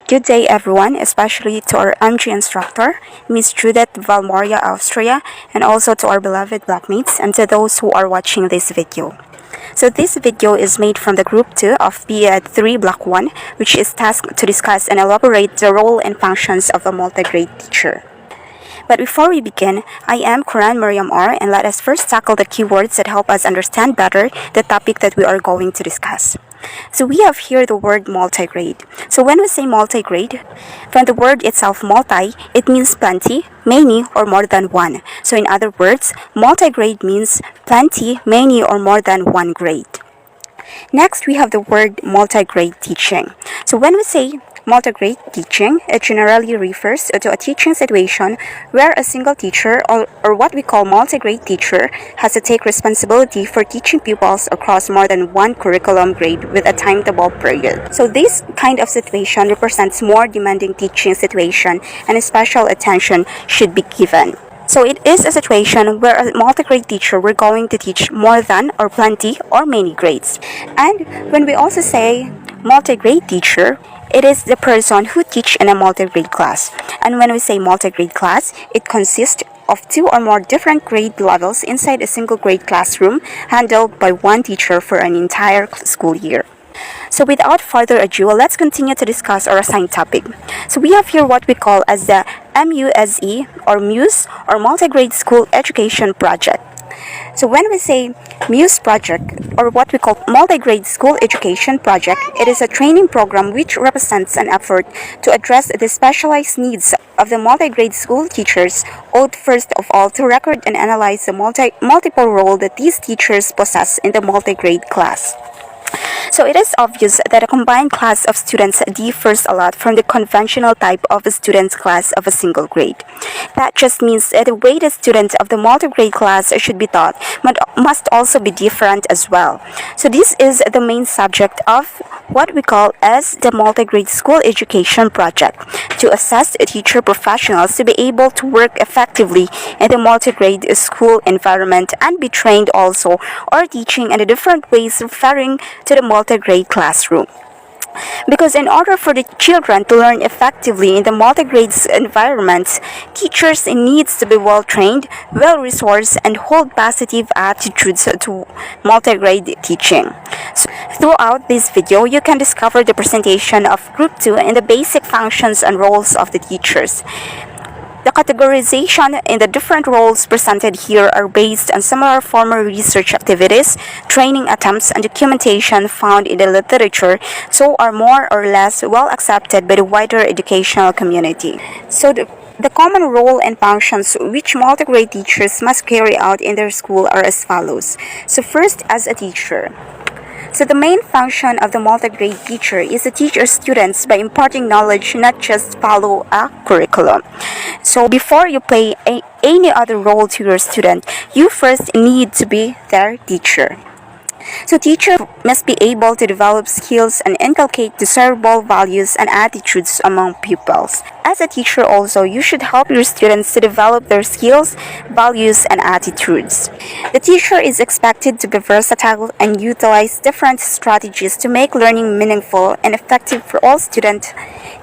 Good day, everyone, especially to our MG instructor, Miss Judith Valmoria, Austria, and also to our beloved blackmates and to those who are watching this video. So this video is made from the Group 2 of BEd 3 Block 1, which is tasked to discuss and elaborate the role and functions of a multigrade teacher. But before we begin, I am Quran Mariam R, and let us first tackle the keywords that help us understand better the topic that we are going to discuss. So we have here the word multigrade. So when we say multigrade, from the word itself multi, it means plenty, many, or more than one. So in other words, multigrade means plenty, many, or more than one grade. Next, we have the word multigrade teaching. So when we say multigrade teaching, it generally refers to a teaching situation where a single teacher, or what we call multigrade teacher, has to take responsibility for teaching pupils across more than one curriculum grade with a timetable period. So this kind of situation represents more demanding teaching situation and special attention should be given. So it is a situation where a multigrade teacher we're going to teach more than or plenty or many grades. And when we also say multigrade teacher, it is the person who teach in a multigrade class. And when we say multigrade class, it consists of two or more different grade levels inside a single grade classroom handled by one teacher for an entire school year. So without further ado, let's continue to discuss our assigned topic. So we have here what we call as the MUSE or MUSE or Multigrade School Education Project. So when we say MUSE project or what we call Multigrade School Education Project, it is a training program which represents an effort to address the specialized needs of the multigrade school teachers, ought first of all to record and analyze the multiple role that these teachers possess in the multigrade class. So it is obvious that a combined class of students differs a lot from the conventional type of a student's class of a single grade. That just means that the way the students of the multigrade class should be taught must also be different as well. So this is the main subject of what we call as the Multigrade School Education Project, to assess teacher professionals to be able to work effectively in the multigrade school environment and be trained also or teaching in the different ways referring to the multigrade classroom. Because in order for the children to learn effectively in the multigrade environments, teachers needs to be well trained, well resourced, and hold positive attitudes to multigrade teaching. So throughout this video, you can discover the presentation of Group 2 and the basic functions and roles of the teachers. The categorization in the different roles presented here are based on similar former research activities, training attempts, and documentation found in the literature, so are more or less well accepted by the wider educational community. So the common role and functions which multigrade teachers must carry out in their school are as follows. So first, as a teacher. So the main function of the multigrade teacher is to teach our students by imparting knowledge, not just follow a curriculum. So before you play any other role to your student, you first need to be their teacher. So teacher must be able to develop skills and inculcate desirable values and attitudes among pupils. As a teacher also, you should help your students to develop their skills, values, and attitudes. The teacher is expected to be versatile and utilize different strategies to make learning meaningful and effective for all students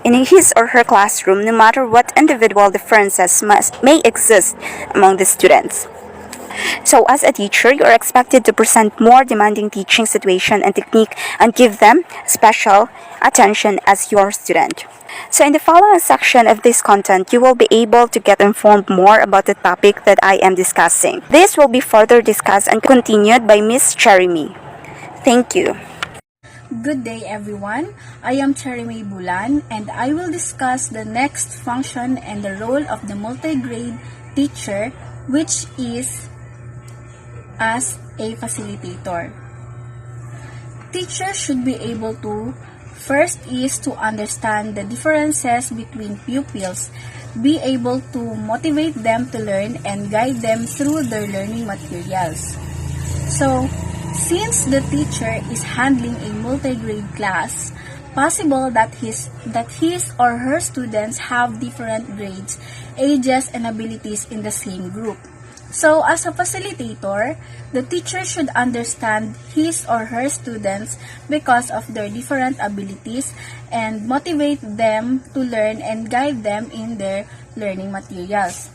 in his or her classroom, no matter what individual differences may exist among the students. So as a teacher, you are expected to present more demanding teaching situation and technique and give them special attention as your student. So in the following section of this content, you will be able to get informed more about the topic that I am discussing. This will be further discussed and continued by Miss Cherry. Thank you. Good day everyone, I am Cherry Bulan and I will discuss the next function and the role of the multigrade teacher, which is as a facilitator. Teachers should be able to first is to understand the differences between pupils, be able to motivate them to learn and guide them through their learning materials. So, since the teacher is handling a multigrade class, possible that his or her students have different grades, ages, and abilities in the same group. So, as a facilitator, the teacher should understand his or her students because of their different abilities and motivate them to learn and guide them in their learning materials.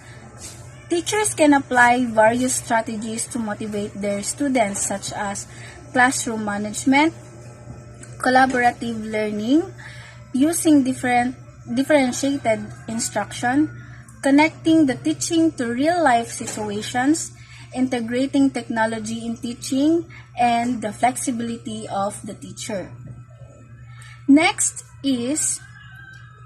Teachers can apply various strategies to motivate their students such as classroom management, collaborative learning, using differentiated instruction, connecting the teaching to real-life situations, integrating technology in teaching, and the flexibility of the teacher. Next is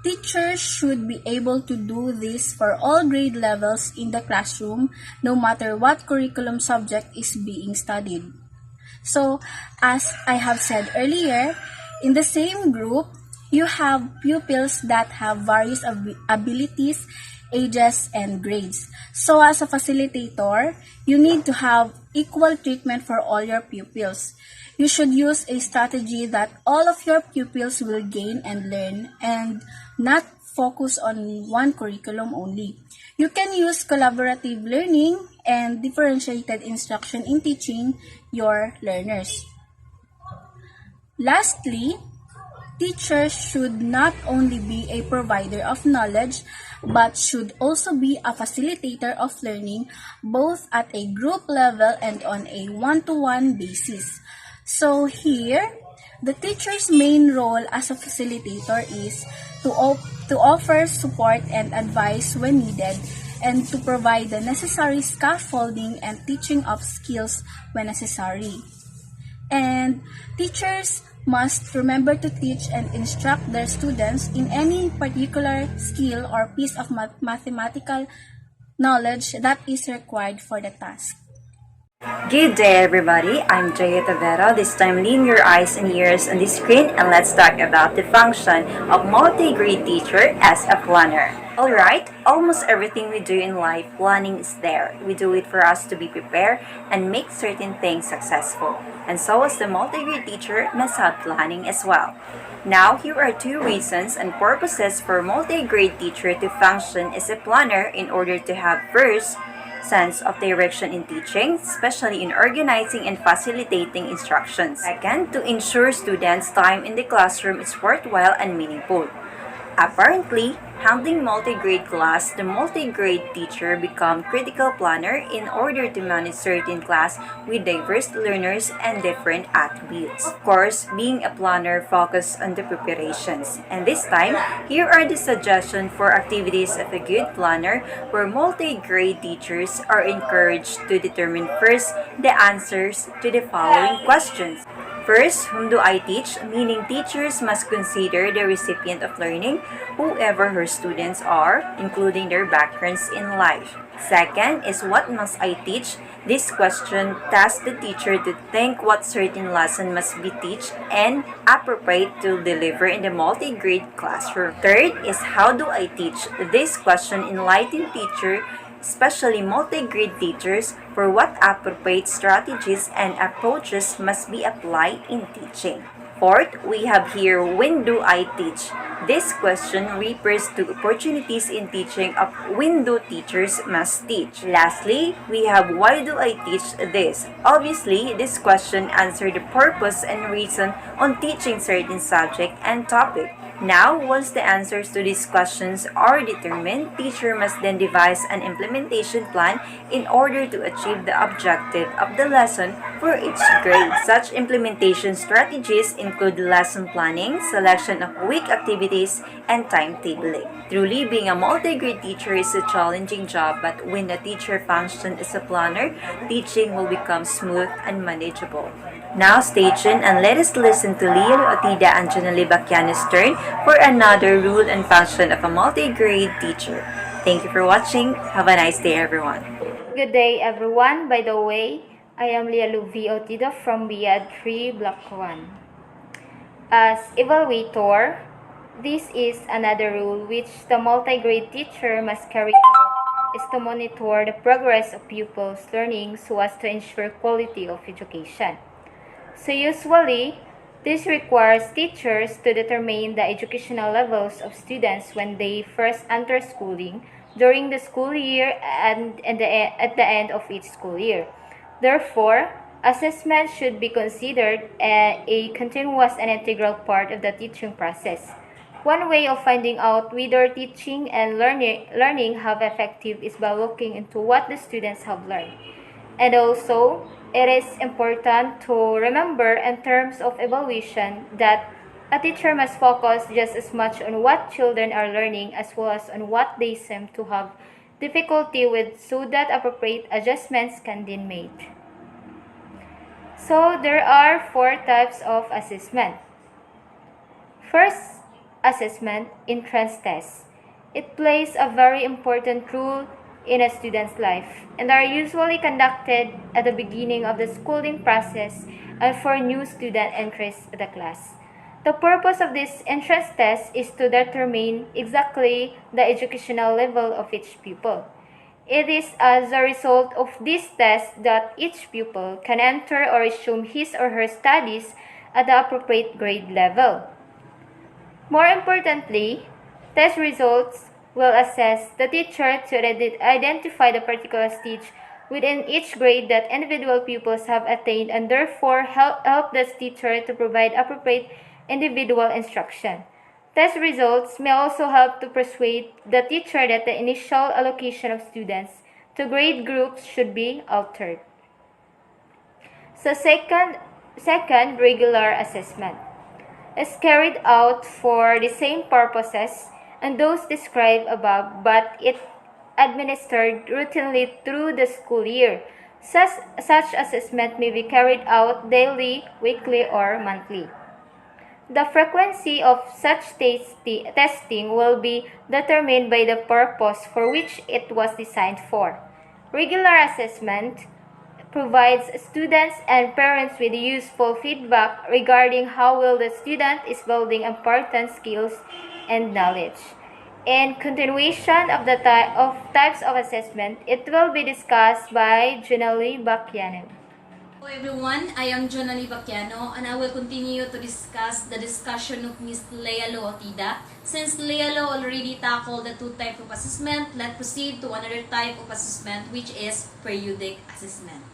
teachers should be able to do this for all grade levels in the classroom, no matter what curriculum subject is being studied. So, as I have said earlier, in the same group, you have pupils that have various abilities, ages, and grades. So, as a facilitator, you need to have equal treatment for all your pupils. You should use a strategy that all of your pupils will gain and learn and not focus on one curriculum only. You can use collaborative learning and differentiated instruction in teaching your learners. Lastly, teachers should not only be a provider of knowledge but should also be a facilitator of learning both at a group level and on a one-to-one basis. So here, the teacher's main role as a facilitator is to offer support and advice when needed and to provide the necessary scaffolding and teaching of skills when necessary. And teachers must remember to teach and instruct their students in any particular skill or piece of mathematical knowledge that is required for the task. Good day, everybody. I'm Jaya Tavera. This time, lean your eyes and ears on the screen and let's talk about the function of multi-grade teacher as a planner. Alright, almost everything we do in life, planning is there. We do it for us to be prepared and make certain things successful. And so as the multi-grade teacher must have planning as well. Now, here are two reasons and purposes for multi-grade teacher to function as a planner in order to have first, sense of direction in teaching, especially in organizing and facilitating instructions. Second, to ensure students' time in the classroom is worthwhile and meaningful. Apparently, handling multi-grade class, the multi-grade teacher become critical planner in order to manage certain class with diverse learners and different attributes. Of course, being a planner focus on the preparations. And this time, here are the suggestions for activities of a good planner where multi-grade teachers are encouraged to determine first the answers to the following questions. First, whom do I teach? Meaning teachers must consider the recipient of learning, whoever her students are, including their backgrounds in life. Second is what must I teach? This question tasks the teacher to think what certain lesson must be taught and appropriate to deliver in the multi-grade classroom. Third is how do I teach? This question enlightens teacher, especially multi-grade teachers, for what appropriate strategies and approaches must be applied in teaching. Fourth, we have here, when do I teach? This question refers to opportunities in teaching of when do teachers must teach. Lastly, we have, why do I teach this? Obviously, this question answers the purpose and reason on teaching certain subject and topic. Now, once the answers to these questions are determined, teacher must then devise an implementation plan in order to achieve the objective of the lesson for each grade. Such implementation strategies include lesson planning, selection of week activities, and timetabling. Truly, being a multi-grade teacher is a challenging job, but when the teacher functions as a planner, teaching will become smooth and manageable. Now stay tuned and let us listen to Leo Otida and Janali Bakiano's turn for another rule and function of a multi-grade teacher. Thank you for watching. Have a nice day, everyone. Good day, everyone. By the way, I am Lialu V. Otida from BIAD 3, Block 1. As evaluator, this is another rule which the multi-grade teacher must carry out is to monitor the progress of pupils' learning so as to ensure quality of education. So usually, this requires teachers to determine the educational levels of students when they first enter schooling during the school year and at the end of each school year. Therefore, assessment should be considered a continuous and integral part of the teaching process. One way of finding out whether teaching and learning have effective is by looking into what the students have learned. And also, it is important to remember in terms of evaluation that a teacher must focus just as much on what children are learning as well as on what they seem to have difficulty with so that appropriate adjustments can be made. So there are 4 types of assessment. First, assessment entrance test. It plays a very important role in a student's life and are usually conducted at the beginning of the schooling process and for new student entries to the class. The purpose of this entrance test is to determine exactly the educational level of each pupil. It is as a result of this test that each pupil can enter or resume his or her studies at the appropriate grade level. More importantly, test results will assess the teacher to identify the particular stage within each grade that individual pupils have attained and therefore help the teacher to provide appropriate individual instruction. Test results may also help to persuade the teacher that the initial allocation of students to grade groups should be altered. So second regular assessment is carried out for the same purposes and those described above, but it administered routinely through the school year. Such assessment may be carried out daily, weekly, or monthly. The frequency of such testing will be determined by the purpose for which it was designed for. Regular assessment provides students and parents with useful feedback regarding how well the student is building important skills and knowledge. In continuation of the types of assessment, it will be discussed by Junali Bacchiano. Hello everyone, I am Jonali Bacchiano and I will continue to discuss the discussion of Ms. Lea Lootida. Since Lea Lo already tackled the 2 types of assessment, let's proceed to another type of assessment, which is periodic assessment.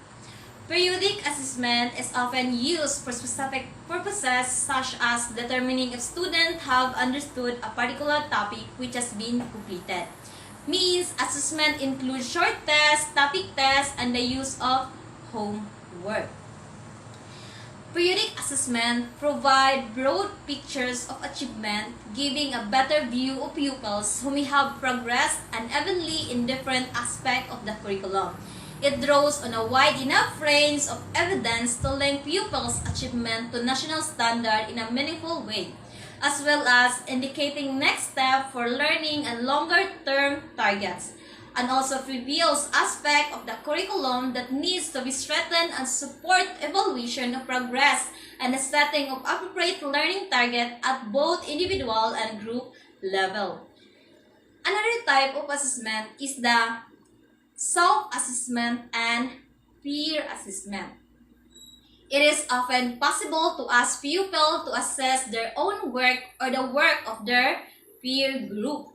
Periodic assessment is often used for specific purposes such as determining if students have understood a particular topic which has been completed. Means assessment includes short tests, topic tests, and the use of homework. Periodic assessment provide broad pictures of achievement, giving a better view of pupils who may have progressed unevenly in different aspects of the curriculum. It draws on a wide enough range of evidence to link pupils' achievement to national standard in a meaningful way, as well as indicating next step for learning and longer-term targets, and also reveals aspects of the curriculum that needs to be strengthened and support evaluation of progress and the setting of appropriate learning target at both individual and group level. Another type of assessment is the self-assessment and peer assessment. It is often possible to ask pupils to assess their own work or the work of their peer group.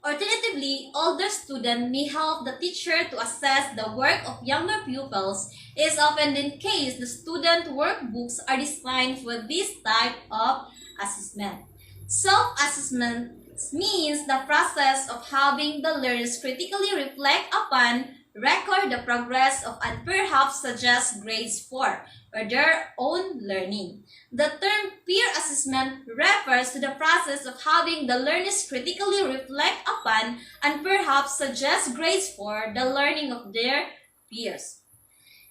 Alternatively, older students may help the teacher to assess the work of younger pupils. It is often the case the student workbooks are designed for this type of assessment. Self-assessment means the process of having the learners critically reflect upon, record the progress of, and perhaps suggest grades for their own learning. The term peer assessment refers to the process of having the learners critically reflect upon and perhaps suggest grades for the learning of their peers.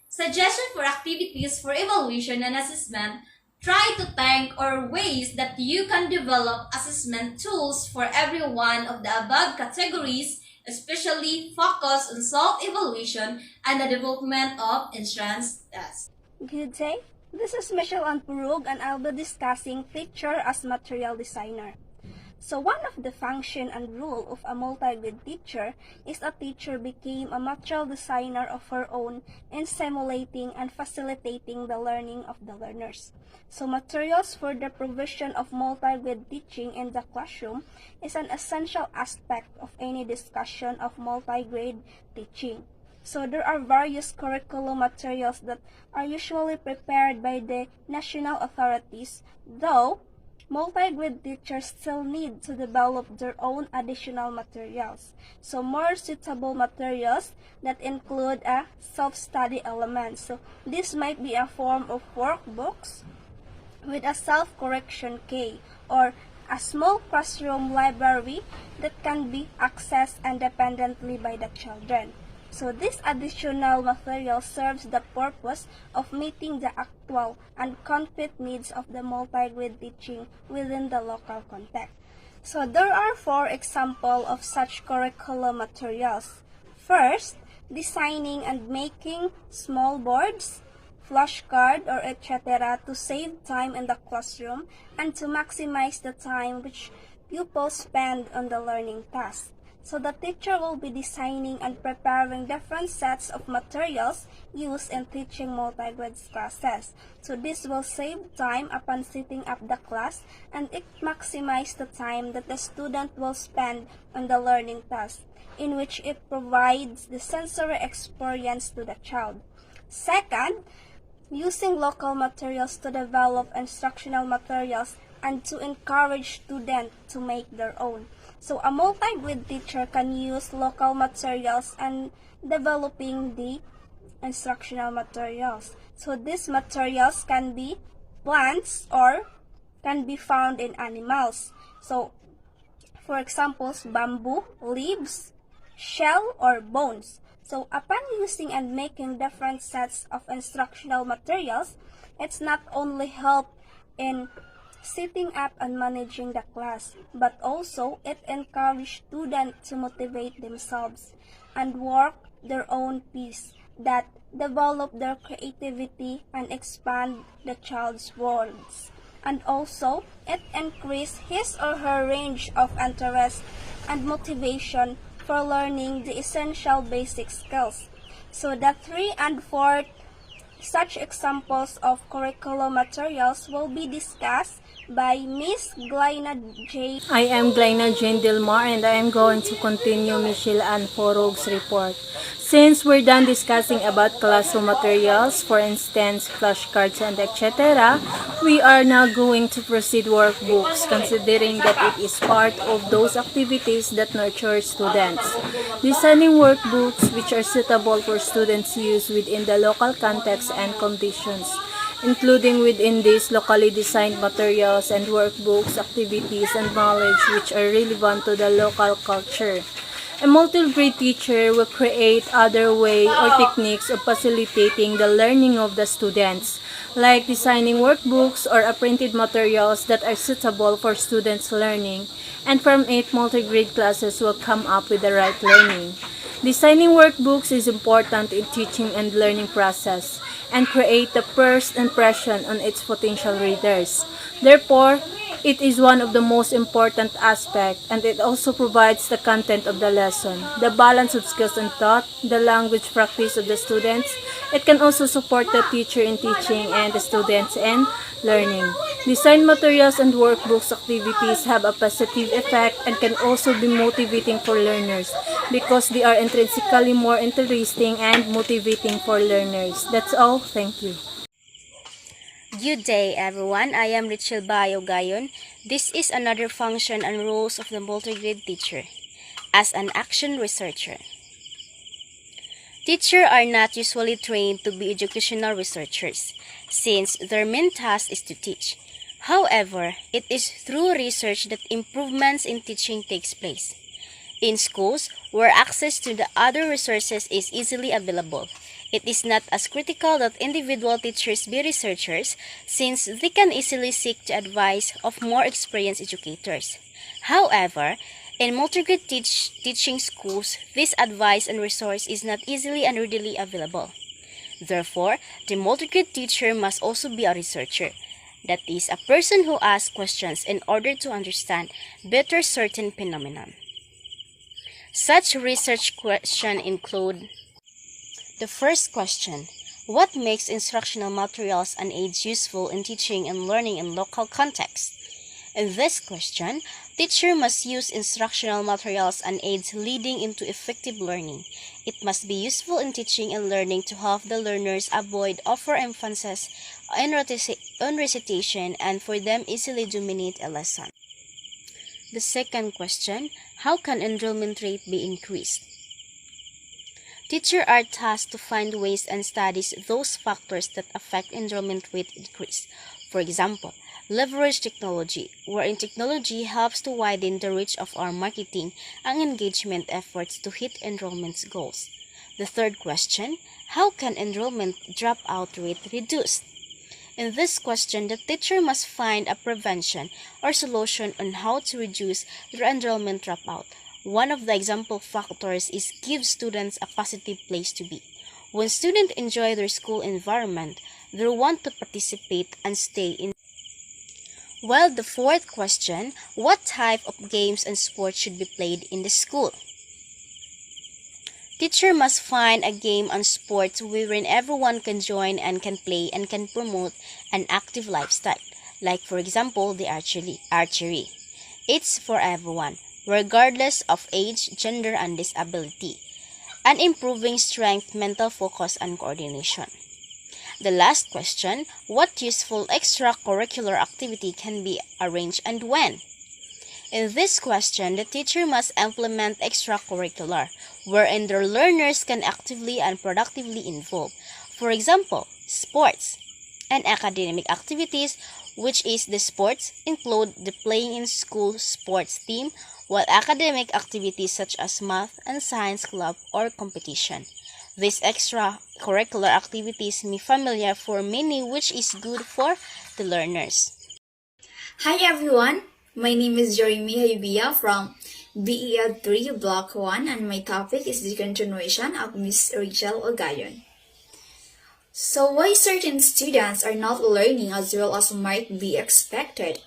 Suggestion for activities for evaluation and assessment. Try to think or ways that you can develop assessment tools for every one of the above categories, especially focus on self-evaluation and the development of entrance tests. Good day. This is Michelle Anpurug and I'll be discussing picture as material designer. So one of the function and rule of a multi-grade teacher is a teacher became a material designer of her own in simulating and facilitating the learning of the learners. So materials for the provision of multi-grade teaching in the classroom is an essential aspect of any discussion of multi-grade teaching. So there are various curriculum materials that are usually prepared by the national authorities, though multi-grade teachers still need to develop their own additional materials. So more suitable materials that include a self-study element. So this might be a form of workbooks with a self-correction key or a small classroom library that can be accessed independently by the children. So this additional material serves the purpose of meeting the actual and concrete needs of the multi-grade teaching within the local context. So there are 4 examples of such curriculum materials. First, designing and making small boards, flashcard, or etc. to save time in the classroom and to maximize the time which pupils spend on the learning task. So the teacher will be designing and preparing different sets of materials used in teaching multi-grade classes. So this will save time upon setting up the class, and it maximizes the time that the student will spend on the learning task, in which it provides the sensory experience to the child. Second, using local materials to develop instructional materials and to encourage students to make their own. So a multi-grade teacher can use local materials and developing the instructional materials. So these materials can be plants or can be found in animals. So for example, bamboo, leaves, shell, or bones. So upon using and making different sets of instructional materials, it's not only help in setting up and managing the class, but also it encourages students to motivate themselves and work their own piece that develop their creativity and expand the child's worlds. And also, it increases his or her range of interest and motivation for learning the essential basic skills. So the 3 and 4 such examples of curriculum materials will be discussed by Miss Glyna J. I am Glyna Jane Dilmar, and I am going to continue Michelle Ann Forog's report. Since we're done discussing about classroom materials, for instance, flashcards and etc., we are now going to proceed workbooks, considering that it is part of those activities that nurture students. Designing workbooks which are suitable for students' use within the local context and conditions, including within these locally designed materials and workbooks, activities, and knowledge which are relevant to the local culture. A multi-grade teacher will create other ways or techniques of facilitating the learning of the students, like designing workbooks or printed materials that are suitable for students' learning, and from it, multi-grade classes will come up with the right learning. Designing workbooks is important in teaching and learning process and create the first impression on its potential readers. Therefore, it is one of the most important aspects, and it also provides the content of the lesson, the balance of skills and thought, the language practice of the students. It can also support the teacher in teaching and the students in learning. Design materials and workbooks activities have a positive effect and can also be motivating for learners because they are intrinsically more interesting and motivating for learners. That's all. Thank you. Good day, everyone. I am Richel Bayo Gayon. This is another function and roles of the multigrade teacher as an action researcher. Teachers are not usually trained to be educational researchers, since their main task is to teach. However, it is through research that improvements in teaching takes place. In schools, where access to the other resources is easily available, it is not as critical that individual teachers be researchers, since they can easily seek the advice of more experienced educators. However, in multigrade teaching schools, this advice and resource is not easily and readily available. Therefore, the multigrade teacher must also be a researcher. That is, a person who asks questions in order to understand better certain phenomenon. Such research questions include: the first question: what makes instructional materials and aids useful in teaching and learning in local context? In this question, teacher must use instructional materials and aids leading into effective learning. It must be useful in teaching and learning to help the learners avoid overemphasis on recitation and for them easily dominate a lesson. The second question: how can enrollment rate be increased? Teachers are tasked to find ways and studies those factors that affect enrollment rate increase. For example, leverage technology, wherein technology helps to widen the reach of our marketing and engagement efforts to hit enrollment goals. The third question: how can enrollment dropout rate reduced? In this question, the teacher must find a prevention or solution on how to reduce the enrollment dropout. One of the example factors is give students a positive place to be. When students enjoy their school environment, they want to participate and stay in. While the fourth question: what type of games and sports should be played in the school? Teacher must find a game and sports wherein everyone can join and can play and can promote an active lifestyle, like for example the archery. It's for everyone, regardless of age, gender, and disability, and improving strength, mental focus, and coordination. The last question: what useful extracurricular activity can be arranged and when? In this question, the teacher must implement extracurricular, wherein the learners can actively and productively involve. For example, sports and academic activities, which is the sports include the playing in school sports team, while academic activities such as math and science club or competition. These extracurricular activities may be familiar for many, which is good for the learners. Hi everyone, my name is Jeremy Haibia from BEL 3 Block 1 and my topic is the continuation of Miss Rachel Ogayon. So why certain students are not learning as well as might be expected?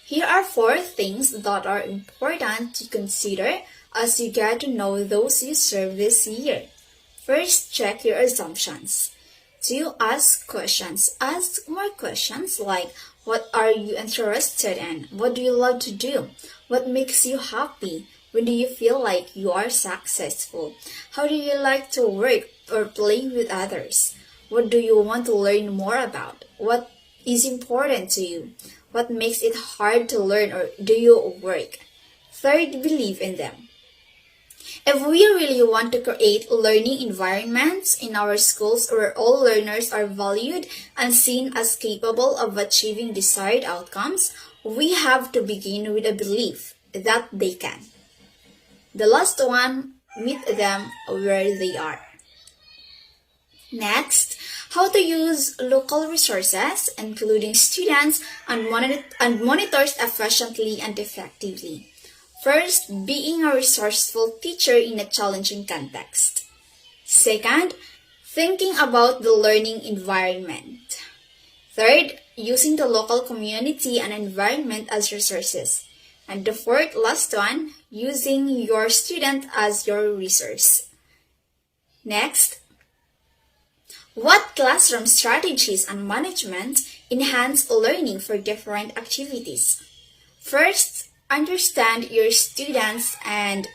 Here are 4 things that are important to consider as you get to know those you serve this year. First, check your assumptions. 2. Ask questions. Ask more questions like, what are you interested in? What do you love to do? What makes you happy? When do you feel like you are successful? How do you like to work or play with others? What do you want to learn more about? What is important to you? What makes it hard to learn or do you work? Third, believe in them. If we really want to create learning environments in our schools where all learners are valued and seen as capable of achieving desired outcomes, we have to begin with a belief that they can. The last one, meet them where they are. Next, how to use local resources, including students and monitors efficiently and effectively. First, being a resourceful teacher in a challenging context. Second, thinking about the learning environment. Third, using the local community and environment as resources. And the fourth, last one, using your student as your resource. Next, what classroom strategies and management enhance learning for different activities? First, understand your students and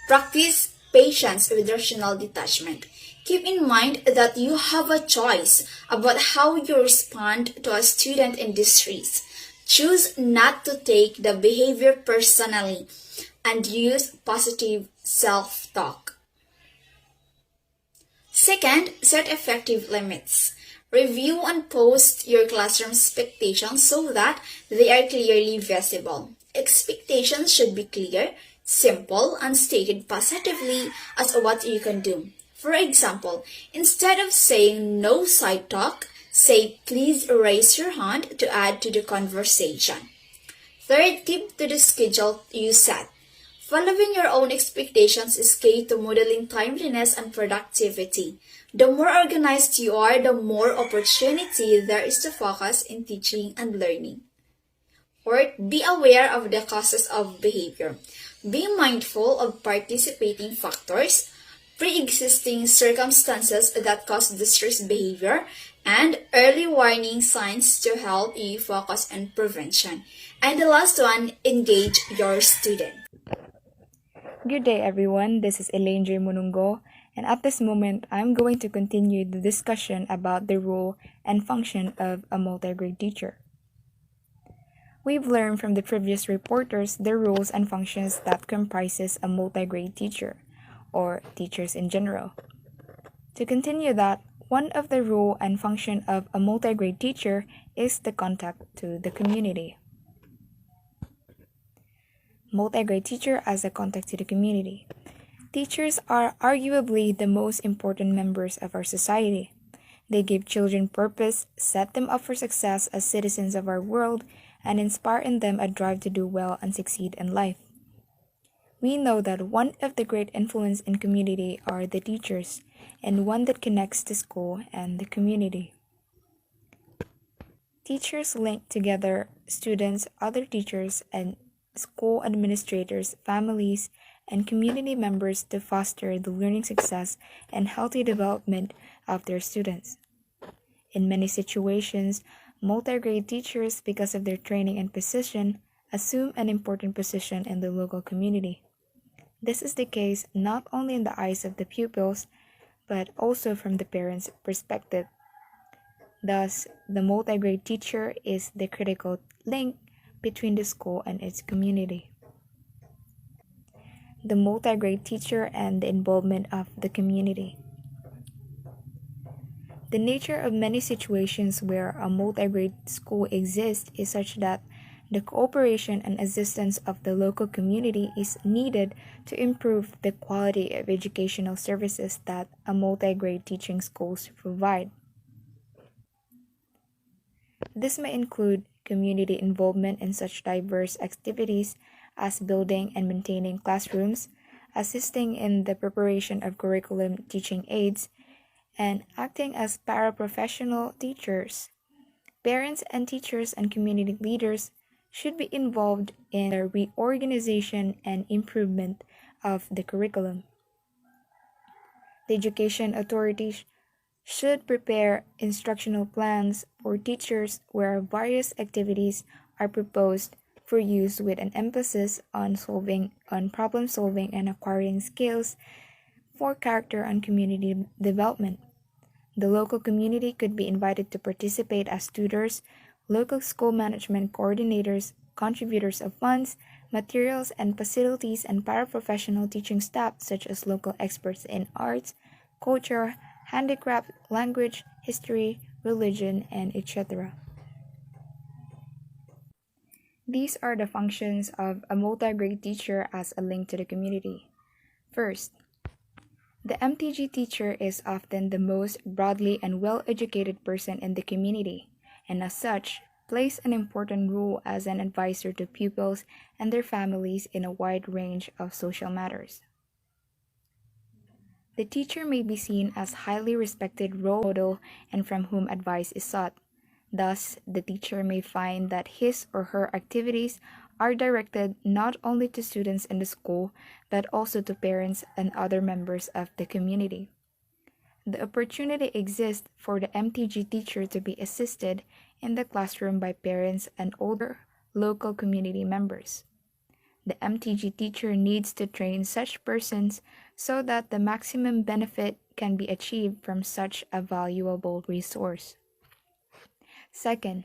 practice patience with rational detachment. Keep in mind that you have a choice about how you respond to a student in distress. Choose not to take the behavior personally and use positive self-talk. Second, set effective limits. Review and post your classroom expectations so that they are clearly visible. Expectations should be clear, simple, and stated positively as what you can do. For example, instead of saying no side talk, say please raise your hand to add to the conversation. Third, keep to the schedule you set. Following your own expectations is key to modeling timeliness and productivity. The more organized you are, the more opportunity there is to focus in teaching and learning. Fourth, be aware of the causes of behavior. Be mindful of participating factors, pre-existing circumstances that cause distress behavior, and early warning signs to help you focus on prevention. And the last one, engage your student. Good day, everyone. This is Elaine J. Munungo, and at this moment, I'm going to continue the discussion about the role and function of a multigrade teacher. We've learned from the previous reporters the roles and functions that comprises a multigrade teacher, or teachers in general. To continue that, one of the role and function of a multigrade teacher is the contact to the community. Multigrade teacher as a contact to the community. Teachers are arguably the most important members of our society. They give children purpose, set them up for success as citizens of our world, and inspire in them a drive to do well and succeed in life. We know that one of the great influence in community are the teachers, and one that connects the school and the community. Teachers link together students, other teachers, and school administrators, families, and community members to foster the learning success and healthy development of their students. In many situations, multigrade teachers, because of their training and position, assume an important position in the local community. This is the case not only in the eyes of the pupils, but also from the parents' perspective. Thus, the multigrade teacher is the critical link between the school and its community. The multigrade teacher and the involvement of the community. The nature of many situations where a multigrade school exists is such that the cooperation and assistance of the local community is needed to improve the quality of educational services that a multigrade teaching schools provide. This may include community involvement in such diverse activities as building and maintaining classrooms, assisting in the preparation of curriculum teaching aids, and acting as paraprofessional teachers. Parents and teachers and community leaders should be involved in the reorganization and improvement of the curriculum. The education authorities should prepare instructional plans for teachers where various activities are proposed for use with an emphasis on problem solving and acquiring skills for character and community development. The local community could be invited to participate as tutors, local school management coordinators, contributors of funds, materials and facilities, and paraprofessional teaching staff such as local experts in arts, culture, handicraft, language, history, religion, and etc. These are the functions of a multigrade teacher as a link to the community. First, the MTG teacher is often the most broadly and well-educated person in the community, and as such, plays an important role as an advisor to pupils and their families in a wide range of social matters. The teacher may be seen as highly respected role model and from whom advice is sought. Thus, the teacher may find that his or her activities are directed not only to students in the school, but also to parents and other members of the community. The opportunity exists for the MTG teacher to be assisted in the classroom by parents and older local community members. The MTG teacher needs to train such persons so that the maximum benefit can be achieved from such a valuable resource. Second,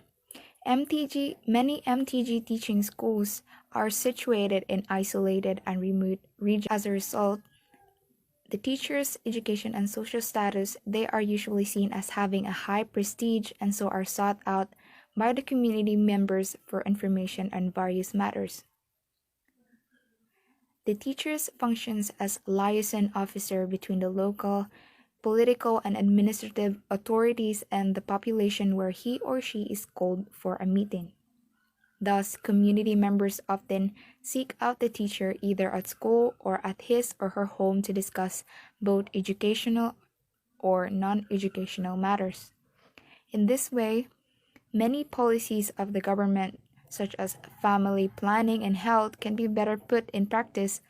many MTG teaching schools are situated in isolated and remote regions. As a result, the teacher's education and social status, they are usually seen as having a high prestige and so are sought out by the community members for information on various matters. The teacher functions as liaison officer between the local, political, and administrative authorities and the population where he or she is called for a meeting. Thus, community members often seek out the teacher either at school or at his or her home to discuss both educational or non-educational matters. In this way, many policies of the government, such as family planning and health, can be better put in practice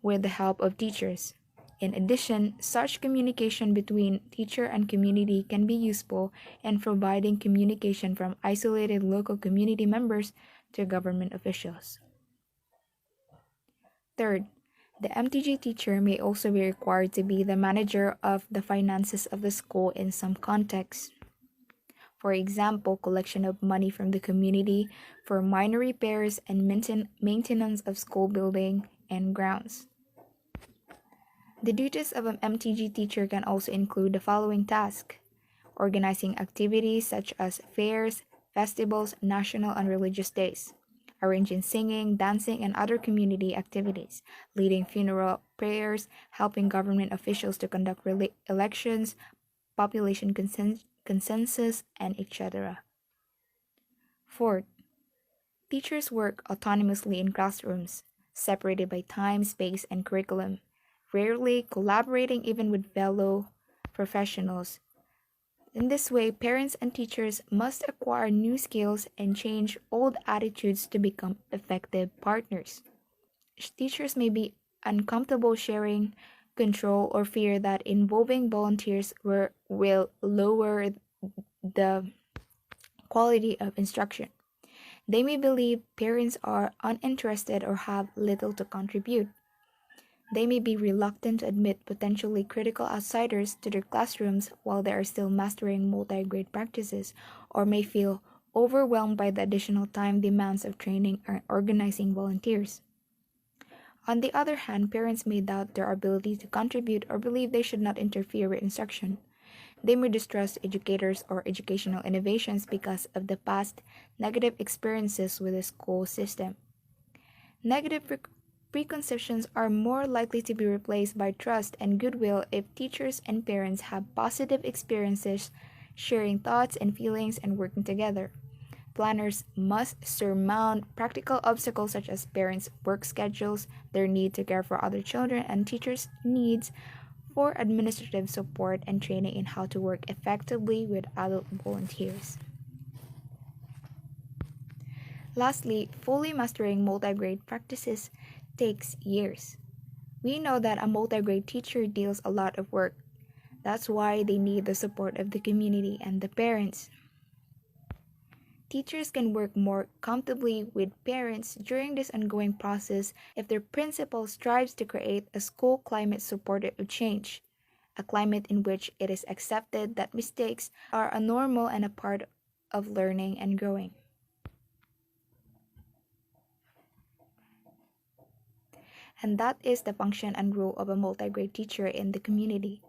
with the help of teachers. In addition, such communication between teacher and community can be useful in providing communication from isolated local community members to government officials. Third, the MTG teacher may also be required to be the manager of the finances of the school in some contexts. For example, collection of money from the community for minor repairs and maintenance of school building and grounds. The duties of an MTG teacher can also include the following tasks: organizing activities such as fairs, festivals, national and religious days, arranging singing, dancing, and other community activities, leading funeral prayers, helping government officials to conduct elections, population consensus, and etc. Fourth, teachers work autonomously in classrooms, separated by time, space, and curriculum, rarely collaborating even with fellow professionals. In this way, parents and teachers must acquire new skills and change old attitudes to become effective partners. Teachers may be uncomfortable sharing, control, or fear that involving volunteers will lower the quality of instruction. They may believe parents are uninterested or have little to contribute. They may be reluctant to admit potentially critical outsiders to their classrooms while they are still mastering multi-grade practices, or may feel overwhelmed by the additional time demands of training or organizing volunteers. On the other hand, parents may doubt their ability to contribute or believe they should not interfere with instruction. They may distrust educators or educational innovations because of the past negative experiences with the school system. Negative preconceptions are more likely to be replaced by trust and goodwill if teachers and parents have positive experiences sharing thoughts and feelings and working together. Planners must surmount practical obstacles such as parents' work schedules, their need to care for other children, and teachers' needs for administrative support and training in how to work effectively with adult volunteers. Lastly, fully mastering multigrade practices takes years. We know that a multigrade teacher deals a lot of work. That's why they need the support of the community and the parents. Teachers can work more comfortably with parents during this ongoing process if their principal strives to create a school climate supportive of change, a climate in which it is accepted that mistakes are a normal and a part of learning and growing. And that is the function and role of a multigrade teacher in the community.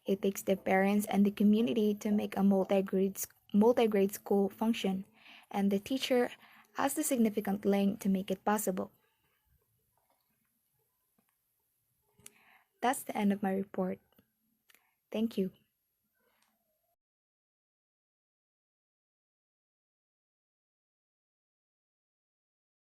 It takes the parents and the community to make a multigrade school function, and the teacher has the significant link to make it possible. That's the end of my report. Thank you.